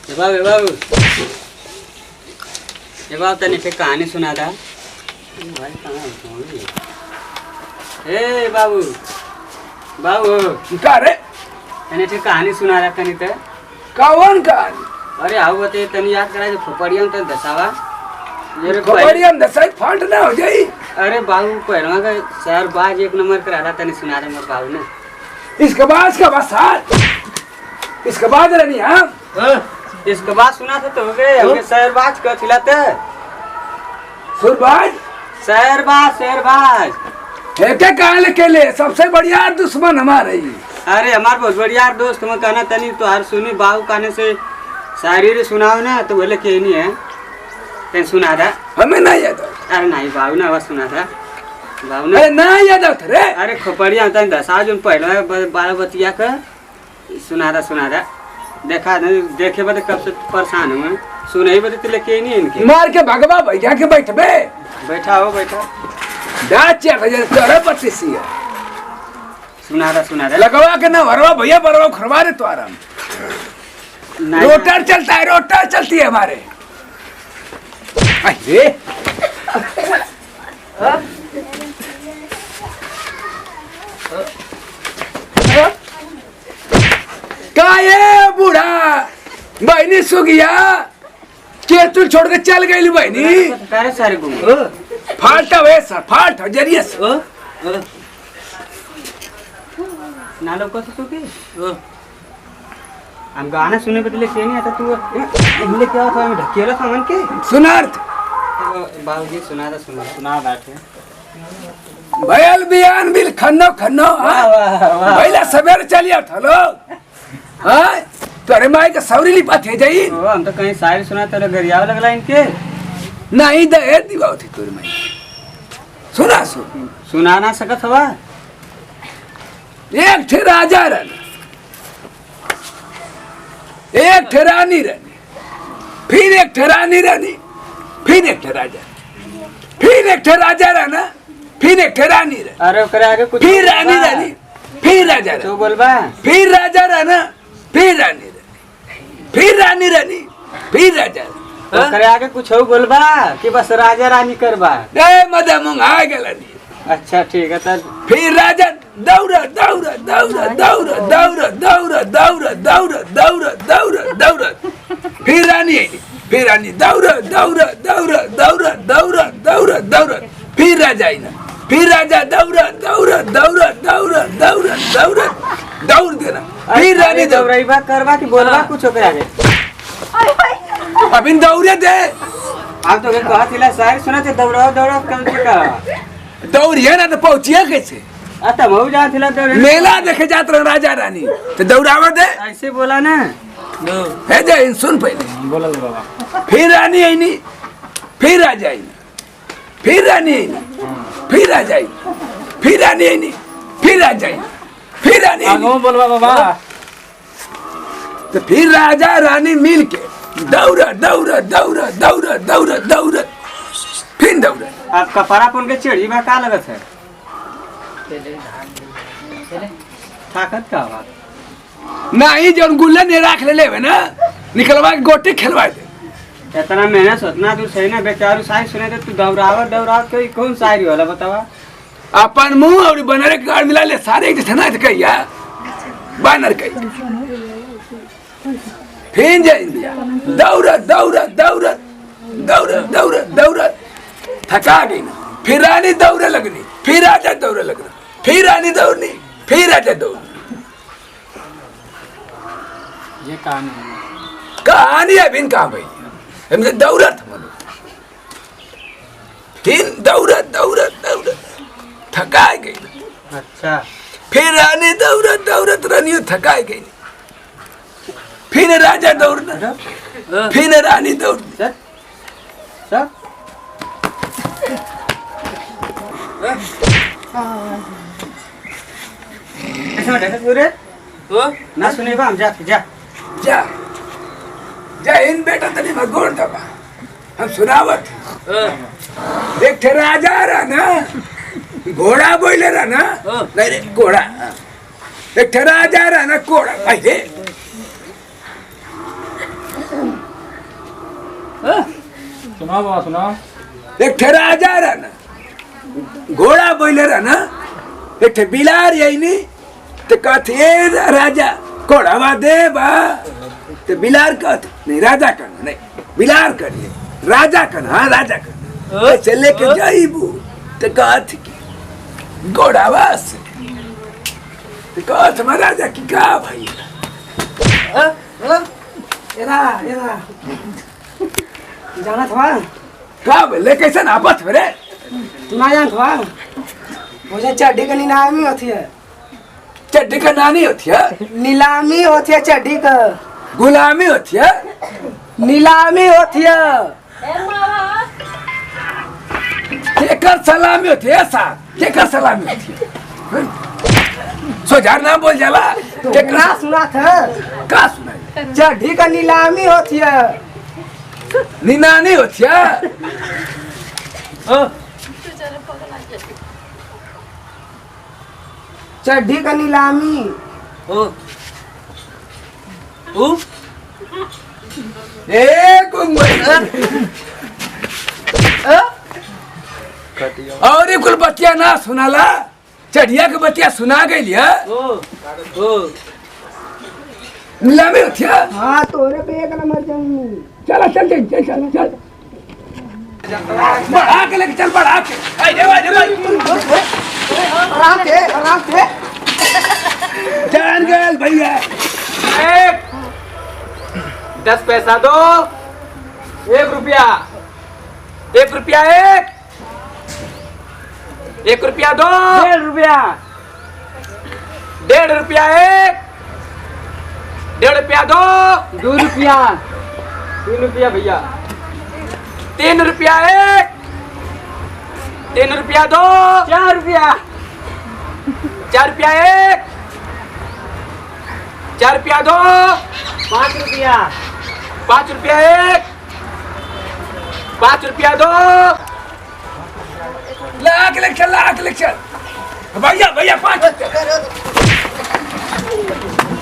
बाबू तने पे कहानी सुना था। ए बाबू का रे तने पे कहानी सुना रहा कनी ते कौन कहानी? अरे आओ बते तने याद करा जो खोपड़िया में तने दसावा ये खोपड़िया में दसाई फांट ना हो जाई। अरे बाबू पहलवा का शहर बाज एक नंबर करा था तने सुना रहा मोर बाबू ने। इसके बाद का बसात इसके बाद रहनी हम इसके बाद सुना था तो हो गए हमके शहरबाज का खिलाते सुरबाज शहरबाज है क्या कहा लेके ले सबसे बढ़िया दुश्मन हमारे ही। अरे हमारे बहुत बढ़िया दोस्त मैं कहना तनी तो हर सुनी बाबू कहने से शायरी सुनाओ ना तो बोले कि नहीं है तेन सुना था हमें नहीं याद। अरे नहीं बाबू ने आवाज सुना था बाबू ने। अरे ना याद रे अरे खोपड़िया तनी दसा जो पहले 12 बतिया का सुना था देखा देखे बदे कब से परेशान हूँ सुनाई बदे तो लेके नहीं इनके मार के भगवा भैया के बैठ बे बैठा डाचे भैया तोरे पत्ती है सुना था लगवा के ना भरवा भैया बरवा खरवा रे तो आराम रोटर चलता है रोटर चलती है हमारे। अरे का ये बूढ़ा बहनी सुगिया के तू छोड़ के चल गई बहनी सारे घूम फाल्टा वे सर फाल्ट जरिए ना लोग को तू के हम गाना सुने बदले से नहीं आता तू हमने क्या था हम ढकेला सामान के सुनार्थ बाबूजी सुना बैठे भयल बियान बिल खन्नो भैला सवेर चलिया था लोग हाँ तोरे माई का सौरी लिपा थे जाई हम तो कहीं शायरी सुना तेरे गरियाव लगला इनके नहीं दे दीवा थी तोरे माई सुना ना सकत हवा एक ठे राजा रहना एक ठे रानी रहनी फिर एक ठे रानी रहनी फिर एक ठे राजा फिर एक ठे राजा रहना फिर एक ठे रानी रहनी अरे ओकरे आगे कुछ फिर रानी रहनी फिर राजा तू बोलबा फिर राजा रहना फिर रानी रहनी फिर रानी रहनी फिर राजा ओकरे आगे कुछ हो बोलबा कि बस राजा रानी करबा ए मदा मुंग आ गेलनी। अच्छा ठीक है तब फिर राजा दौड़ा दौड़ा दौड़ा दौड़ा दौड़ा दौड़ा दौड़ा दौड़ा दौड़ा दौड़ा दौड़ा फिर रानी दौड़ा दौड़ा दौड़ा दौड़ा दौड़ा दौड़ा दौड़ा फिर राजा आई ना फिर राजा दौड़ा दौड़ा दौड़ा दौड़ा दौड़ा दौड़ा दौड़ देना फिर रानी दौड़ाईबा करबा कि बोलबा कुछ ओकरे आगे अभी दौड़े दे आप तो कहा थिला शायरी सुना थे दौड़ाओ कम से का दौड़िए ना तो पहुंचिए कैसे अच्छा मऊ जा थिला दौड़े मेला देखे जात रहे राजा रानी तो दौड़ावा दे ऐसे बोला ना है जे सुन पहले बोला बाबा फिर रानी आई नहीं फिर राजा आई फिर रानी आई नहीं फिर राजा आई फिर रानी आई नहीं फिर राजा आई फिर रानी आई बोलबा बाबा तो फिर राजा रानी मिल के दौड़ा दौड़ा दौड़ा दौड़ा दौड़ा दौड़ा फिर दौड़ा आप कपड़ा पहन के चढ़ी में का लगत है ताकत का बात नहीं जो गुल्ला ने रख ले लेवे ना निकलवा के गोटी खेलवा दे इतना मेहनत उतना दूर सही ना बेचारू शायरी सुने थे तू दौड़ाव कोई कौन शायरी वाला बतावा अपन मुंह और बनरे के गाड़ मिला ले सारे एक जना थे कहिया बानर कही फिर जाइंदिया दौड़ा दौड़ा दौड़ा दौड़ा दौड़ा दौड़ा थका गई ना फिर रानी दौड़े लगनी फिर राजा दौड़े लगना फिर रानी दौड़नी फिर राजा दौड़नी ये कहानी अभी कहाँ भाई हमसे दौड़ा था मनो फिर दौड़ा दौड़ा दौड़ा थका गई। अच्छा फिर रानी दौड़ा दौड़ा रानी थका गई फिर राजा दौड़ना फिर रानी दौड़नी ना सुने हम जा जा जा जा इन बेटा तनी मैं गोड़ दबा हम सुनावत एक ठे राजा रहा ना घोड़ा बोले रहा ना नहीं रे घोड़ा एक ठे राजा रहा ना घोड़ा भाई रे सुना बाबा सुना। एक ठे राजा रहा ना, घोड़ा बोले रहा ना, एक ठे बिलार यही नहीं, तो कहते राजा घोड़ा दे बा, तो बिलार कहते नहीं राजा करना नहीं, बिलार करिए राजा करना, हाँ राजा करना। चले के जाइबू तो कहते की घोड़ा से, तो कहते महाराजा की का भाई जाना था का बोले कैसे नापत रे ना जान था मुझे चड्डी का नीलामी होती है, चड्डी का नानी होती है, नीलामी होती है चड्डी का, गुलामी होती है, नीलामी होती है, केकर सलामी होती है, ऐसा केकर सलामी होती है, सोजार नाम बोल जाला ना सुना था का सुना चड्डी का नीलामी होती है, निनानी होती है, चड्डी का नीलामी और कुल बतिया ना सुनाला, चढ़िया के बतिया सुना गई लिया नीलामी होती है। हाँ तोरे पे एक नंबर जाऊंगी, चल चल चल चल चल बढ़ा के लेके चल, बढ़ा के आराम से जान गए भैया। 10 पैसा दो, 1 रुपया, 1 रुपया, 1 रुपया दो, 1.5 रुपया, 1.5 रुपया, 1.5 रुपया दो, 2 रुपया, 3 रुपया भैया, 3 रुपया, 3 रुपया दो, 4 रुपया, 4 रुपया, 4 रुपया दो, 5 रुपया, 5 रुपया, 5 रुपया दो, ला के लेके चल भैया भैया 5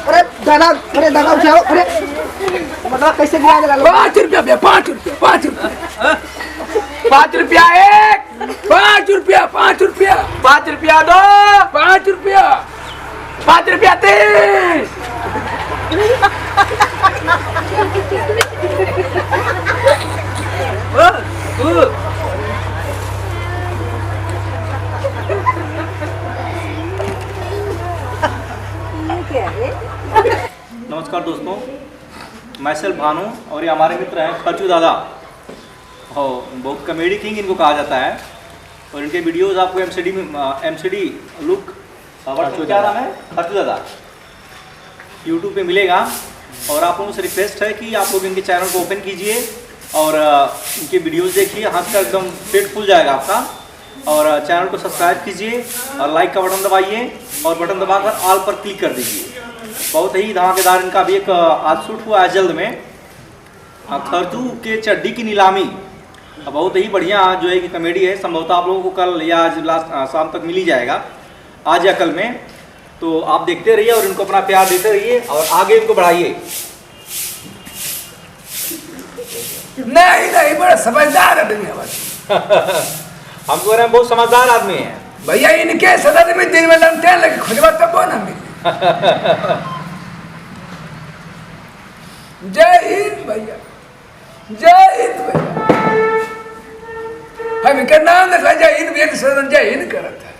अरे दादा उठाओ, अरे मतलब कैसे गिरा के डालो, 5 रुपया भैया, 5 रुपया, 5 रुपया, 5 रुपया, 5 रुपया, 5 रुपया, 5 रुपया दो, 5 रुपया, 5 रुपया 3, नमस्कार दोस्तों, मैं सेल्फ भानु और ये हमारे मित्र हैं खर्चू दादा, और बहुत कॉमेडी किंग इनको कहा जाता है। और इनके वीडियोस आपको एमसीडी लुक क्या नाम है, खर्चू दादा, यूट्यूब पे मिलेगा। और आप लोगों से रिक्वेस्ट है कि आप लोग इनके चैनल को ओपन कीजिए और इनके वीडियोस देखिए, हाथ का एकदम पेट फूल जाएगा आपका। और चैनल को सब्सक्राइब कीजिए और लाइक का बटन दबाइए और बटन दबाकर ऑल पर क्लिक कर दीजिए। बहुत ही धमाकेदार इनका भी एक आज शूट हुआ है जल्द में, खर्चू के चड्डी की नीलामी। बहुत ही बढ़िया जो है कि कॉमेडी है, संभवतः आप लोगों को कल या आज लास्ट शाम तक मिल ही जाएगा, आज या कल में। तो आप देखते रहिए और इनको अपना प्यार देते रहिए और आगे इनको बढ़ाइए। नहीं बड़ा समझदार आदमी है हम कह रहे हैं बहुत समझदार आदमी है भैया, इनके सदर में दिन में लमटे लगे खुजवा तब वो ना मिले। जय हिंद भैया, जय हिंद भैया, हम इनका नाम लिखा जय हिंद, जय हिंद करता है।